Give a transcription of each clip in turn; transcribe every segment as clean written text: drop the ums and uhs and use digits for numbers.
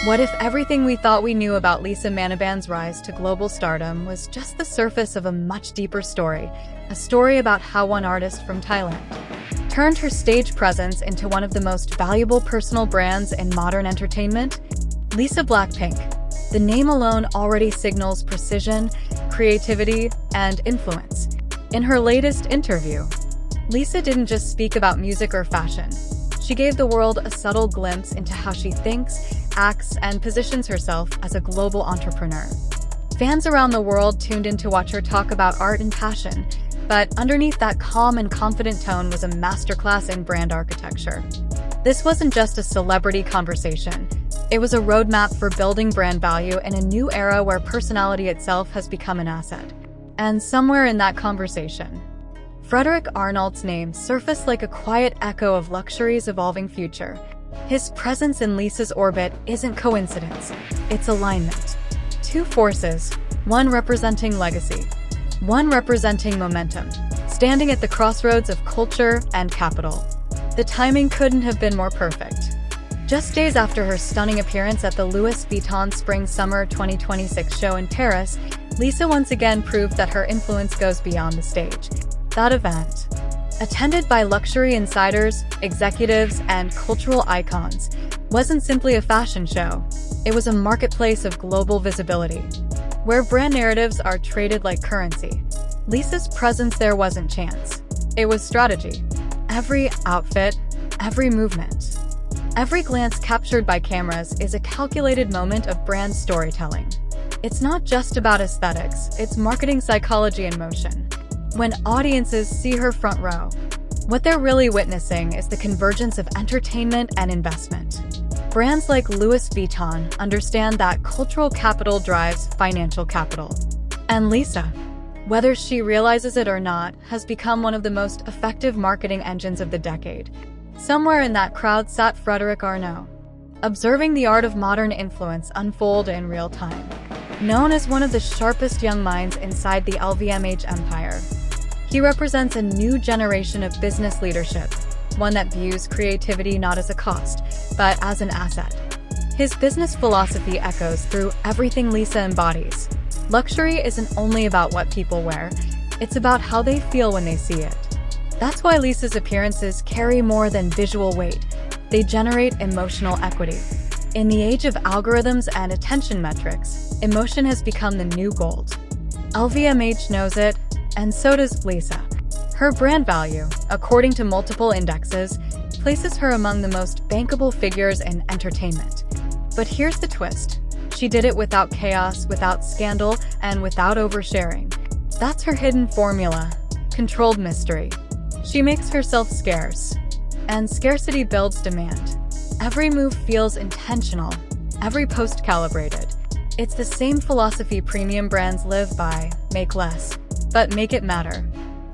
What if everything we thought we knew about Lisa Manoban's rise to global stardom was just the surface of a much deeper story, a story about how one artist from Thailand turned her stage presence into one of the most valuable personal brands in modern entertainment? Lisa BLACKPINK. The name alone already signals precision, creativity, and influence. In her latest interview, Lisa didn't just speak about music or fashion. She gave the world a subtle glimpse into how she thinks, acts, and positions herself as a global entrepreneur. Fans around the world tuned in to watch her talk about art and passion, but underneath that calm and confident tone was a masterclass in brand architecture. This wasn't just a celebrity conversation. It was a roadmap for building brand value in a new era where personality itself has become an asset. And somewhere in that conversation, Frédéric Arnault's name surfaced like a quiet echo of luxury's evolving future. His presence in Lisa's orbit isn't coincidence, it's alignment. Two forces, one representing legacy, one representing momentum, standing at the crossroads of culture and capital. The timing couldn't have been more perfect. Just days after her stunning appearance at the Louis Vuitton Spring-Summer 2026 show in Paris, Lisa once again proved that her influence goes beyond the stage. That event, attended by luxury insiders, executives, and cultural icons, wasn't simply a fashion show. It was a marketplace of global visibility, where brand narratives are traded like currency. Lisa's presence there wasn't chance. It was strategy. Every outfit, every movement, every glance captured by cameras is a calculated moment of brand storytelling. It's not just about aesthetics, it's marketing psychology in motion. When audiences see her front row, what they're really witnessing is the convergence of entertainment and investment. Brands like Louis Vuitton understand that cultural capital drives financial capital. And Lisa, whether she realizes it or not, has become one of the most effective marketing engines of the decade. Somewhere in that crowd sat Frédéric Arnault, observing the art of modern influence unfold in real time. Known as one of the sharpest young minds inside the LVMH empire, he represents a new generation of business leadership, one that views creativity not as a cost, but as an asset. His business philosophy echoes through everything Lisa embodies. Luxury isn't only about what people wear, it's about how they feel when they see it. That's why Lisa's appearances carry more than visual weight. They generate emotional equity. In the age of algorithms and attention metrics, emotion has become the new gold. LVMH knows it, and so does Lisa. Her brand value, according to multiple indexes, places her among the most bankable figures in entertainment. But here's the twist. She did it without chaos, without scandal, and without oversharing. That's her hidden formula: controlled mystery. She makes herself scarce, and scarcity builds demand. Every move feels intentional, every post calibrated. It's the same philosophy premium brands live by: make less, but make it matter.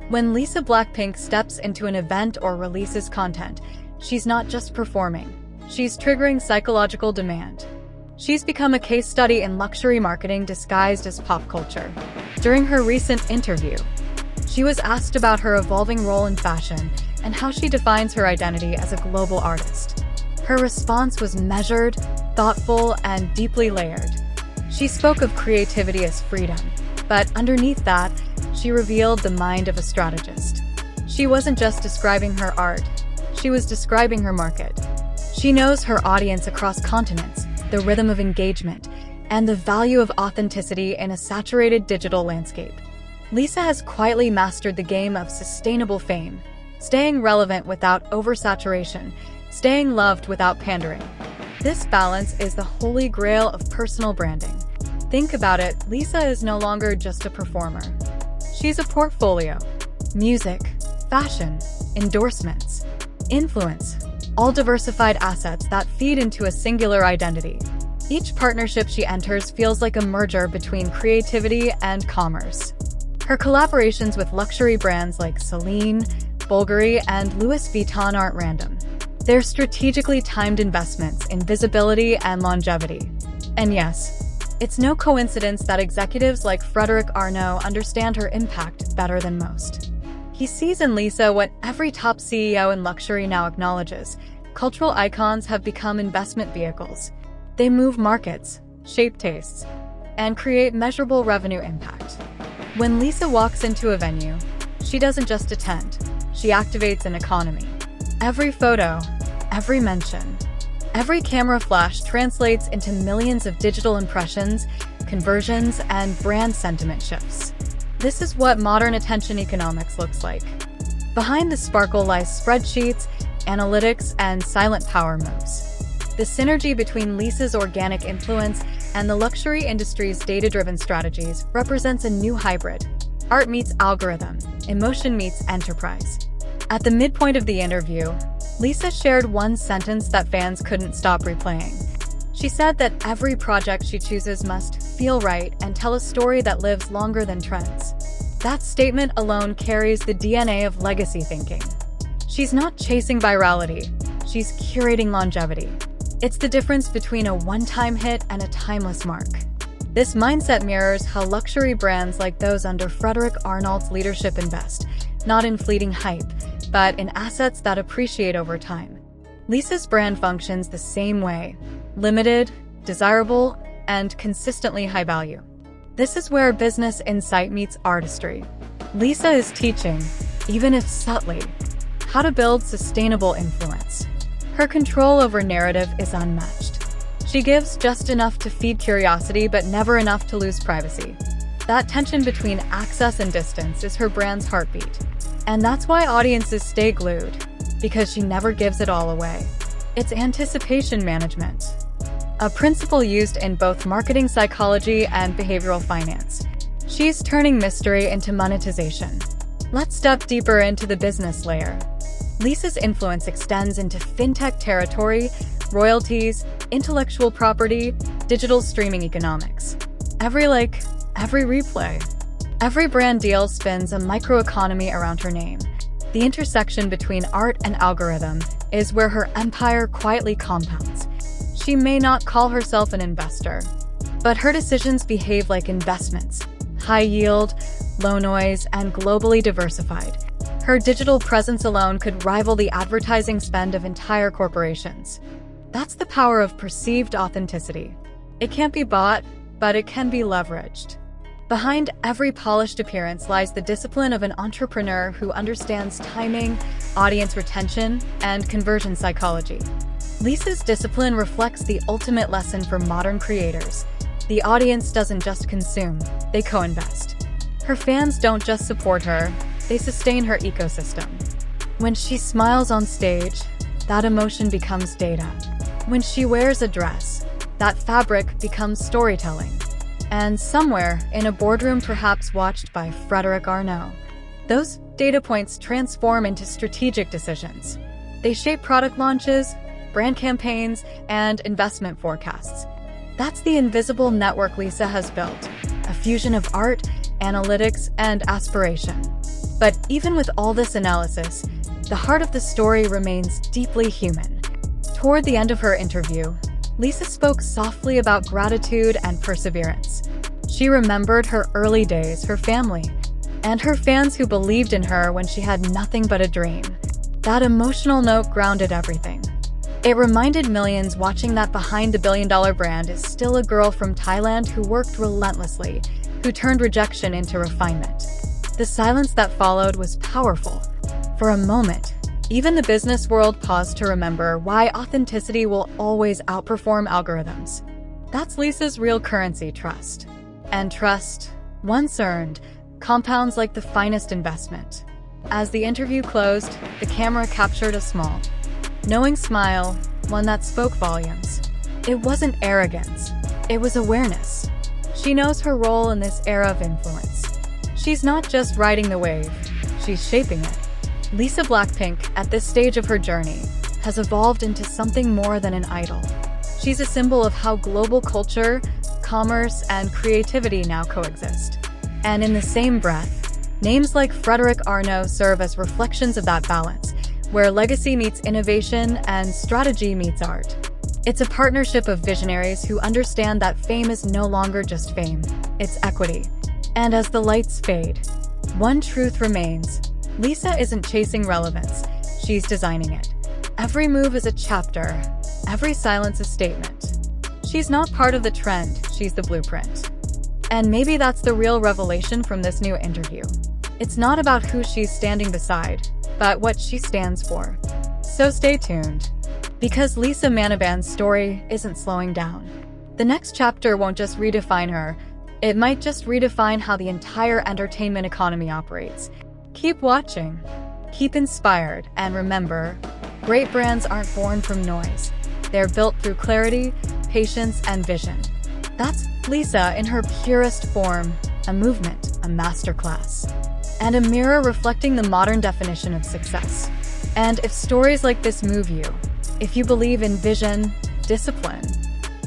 When Lisa BLACKPINK steps into an event or releases content, she's not just performing, she's triggering psychological demand. She's become a case study in luxury marketing disguised as pop culture. During her recent interview, she was asked about her evolving role in fashion and how she defines her identity as a global artist. Her response was measured, thoughtful, and deeply layered. She spoke of creativity as freedom, but underneath that, she revealed the mind of a strategist. She wasn't just describing her art, she was describing her market. She knows her audience across continents, the rhythm of engagement, and the value of authenticity in a saturated digital landscape. Lisa has quietly mastered the game of sustainable fame, staying relevant without oversaturation, staying loved without pandering. This balance is the holy grail of personal branding. Think about it, Lisa is no longer just a performer. She's a portfolio. Music, fashion, endorsements, influence, all diversified assets that feed into a singular identity. Each partnership she enters feels like a merger between creativity and commerce. Her collaborations with luxury brands like Celine, Bulgari, and Louis Vuitton aren't random. They're strategically timed investments in visibility and longevity. And yes, it's no coincidence that executives like Frédéric Arnault understand her impact better than most. He sees in Lisa what every top CEO in luxury now acknowledges: cultural icons have become investment vehicles. They move markets, shape tastes, and create measurable revenue impact. When Lisa walks into a venue, she doesn't just attend, she activates an economy. Every photo, every mention, every camera flash translates into millions of digital impressions, conversions, and brand sentiment shifts. This is what modern attention economics looks like. Behind the sparkle lies spreadsheets, analytics, and silent power moves. The synergy between Lisa's organic influence and the luxury industry's data-driven strategies represents a new hybrid. Art meets algorithm, emotion meets enterprise. At the midpoint of the interview, Lisa shared one sentence that fans couldn't stop replaying. She said that every project she chooses must feel right and tell a story that lives longer than trends. That statement alone carries the DNA of legacy thinking. She's not chasing virality, she's curating longevity. It's the difference between a one-time hit and a timeless mark. This mindset mirrors how luxury brands like those under Frédéric Arnault's leadership invest, not in fleeting hype, but in assets that appreciate over time. Lisa's brand functions the same way: limited, desirable, and consistently high value. This is where business insight meets artistry. Lisa is teaching, even if subtly, how to build sustainable influence. Her control over narrative is unmatched. She gives just enough to feed curiosity, but never enough to lose privacy. That tension between access and distance is her brand's heartbeat. And that's why audiences stay glued, because she never gives it all away. It's anticipation management, a principle used in both marketing psychology and behavioral finance. She's turning mystery into monetization. Let's step deeper into the business layer. Lisa's influence extends into fintech territory, royalties, intellectual property, digital streaming economics. Every like, every replay, every brand deal spins a microeconomy around her name. The intersection between art and algorithm is where her empire quietly compounds. She may not call herself an investor, but her decisions behave like investments: high yield, low noise, and globally diversified. Her digital presence alone could rival the advertising spend of entire corporations. That's the power of perceived authenticity. It can't be bought, but it can be leveraged. Behind every polished appearance lies the discipline of an entrepreneur who understands timing, audience retention, and conversion psychology. Lisa's discipline reflects the ultimate lesson for modern creators. The audience doesn't just consume, they co-invest. Her fans don't just support her, they sustain her ecosystem. When she smiles on stage, that emotion becomes data. When she wears a dress, that fabric becomes storytelling. And somewhere, in a boardroom perhaps watched by Frédéric Arnault, those data points transform into strategic decisions. They shape product launches, brand campaigns, and investment forecasts. That's the invisible network Lisa has built, a fusion of art, analytics, and aspiration. But even with all this analysis, the heart of the story remains deeply human. Toward the end of her interview, Lisa spoke softly about gratitude and perseverance. She remembered her early days, her family, and her fans who believed in her when she had nothing but a dream. That emotional note grounded everything. It reminded millions watching that behind the billion-dollar brand is still a girl from Thailand who worked relentlessly, who turned rejection into refinement. The silence that followed was powerful. For a moment, even the business world paused to remember why authenticity will always outperform algorithms. That's Lisa's real currency: trust. And trust, once earned, compounds like the finest investment. As the interview closed, the camera captured a small, knowing smile, one that spoke volumes. It wasn't arrogance, it was awareness. She knows her role in this era of influence. She's not just riding the wave, she's shaping it. Lisa BLACKPINK, at this stage of her journey, has evolved into something more than an idol. She's a symbol of how global culture, commerce, and creativity now coexist. And in the same breath, names like Frédéric Arnault serve as reflections of that balance, where legacy meets innovation and strategy meets art. It's a partnership of visionaries who understand that fame is no longer just fame, it's equity. And as the lights fade, one truth remains: Lisa isn't chasing relevance, she's designing it. Every move is a chapter, every silence a statement. She's not part of the trend, she's the blueprint. And maybe that's the real revelation from this new interview. It's not about who she's standing beside, but what she stands for. So stay tuned, because Lisa Manoban's story isn't slowing down. The next chapter won't just redefine her, it might just redefine how the entire entertainment economy operates. Keep watching, keep inspired, and remember, great brands aren't born from noise. They're built through clarity, patience, and vision. That's Lisa in her purest form, a movement, a masterclass, and a mirror reflecting the modern definition of success. And if stories like this move you, if you believe in vision, discipline,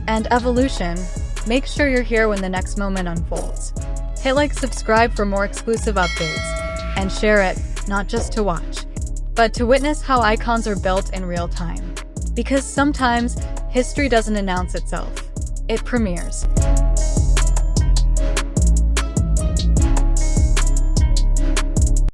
and evolution, make sure you're here when the next moment unfolds. Hit like, subscribe for more exclusive updates, and share it, not just to watch, but to witness how icons are built in real time. Because sometimes, history doesn't announce itself, it premieres.